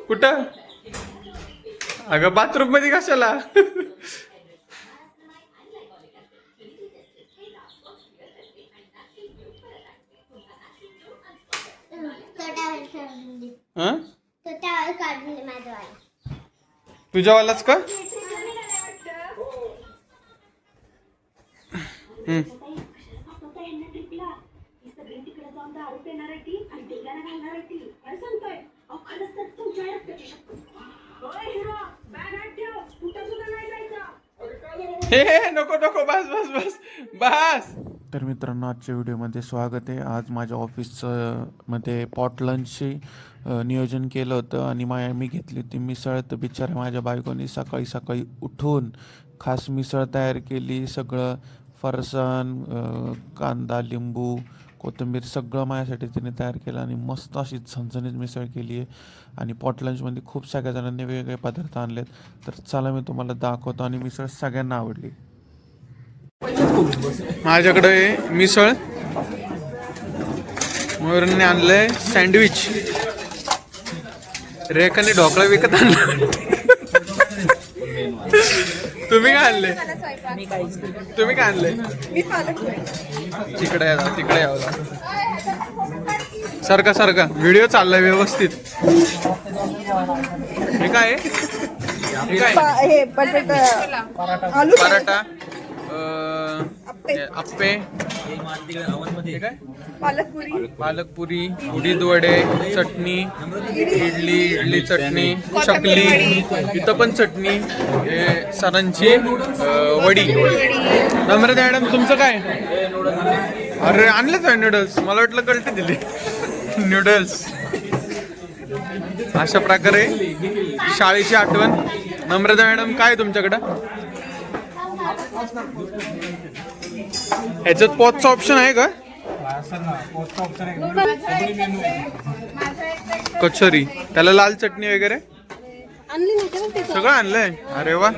कुठं? अगं बाथरूम मध्ये कशाला? तुझ्यावालाच का? हे नको नको, बस बस बस बस. तर मित्रांनो, आजच्या व्हिडिओमध्ये स्वागत आहे. आज माझ्या ऑफिसचं मध्ये पॉट लंचचे नियोजन केलं होतं आणि मी घेतली होती मिसळ. तर बिचाऱ्या माझ्या बायकोनी सकाळी सकाळी उठून खास मिसळ तयार केली. सगळं फरसाण, कांदा, लिंबू, कोथिंबीर सगळं माझ्यासाठी तिने तयार केलं आणि मस्त अशी झणझणीत मिसळ केली आहे. आणि पॉट लंचमध्ये खूप सगळ्या जणांनी वेगवेगळे पदार्थ आणलेत. तर चला मी तुम्हाला दाखवतो. आणि मिसळ सगळ्यांना आवडली. माझ्याकडे मिसळ, मयूरने आणलंय सँडविच, रेखाने ढोकळा विकत आणला. तुम्ही काय आणले? तुम्ही काय आणले? तिकडे यावं. सारखा सारखा व्हिडिओ चाललाय व्यवस्थित. हे काय? पराठा, अप्पे, पालकपुरी, उडीद वडे, चटणी, इडली चटणी, चकली, इथं पण चटणी, हे सरांची वडी. नम्रता मॅडम, तुमचं काय? अरे आणलेच आहे नूडल्स. मला वाटलं कल्टी दिली. नूडल्स. अशा प्रकारे शाळेची आठवण. नम्रता मॅडम, काय तुमच्याकडं? ह्याच्यात पॉजचा ऑप्शन आहे का? कचोरी, त्याला लाल चटणी वगैरे सगळं आणलंय. अरे वा.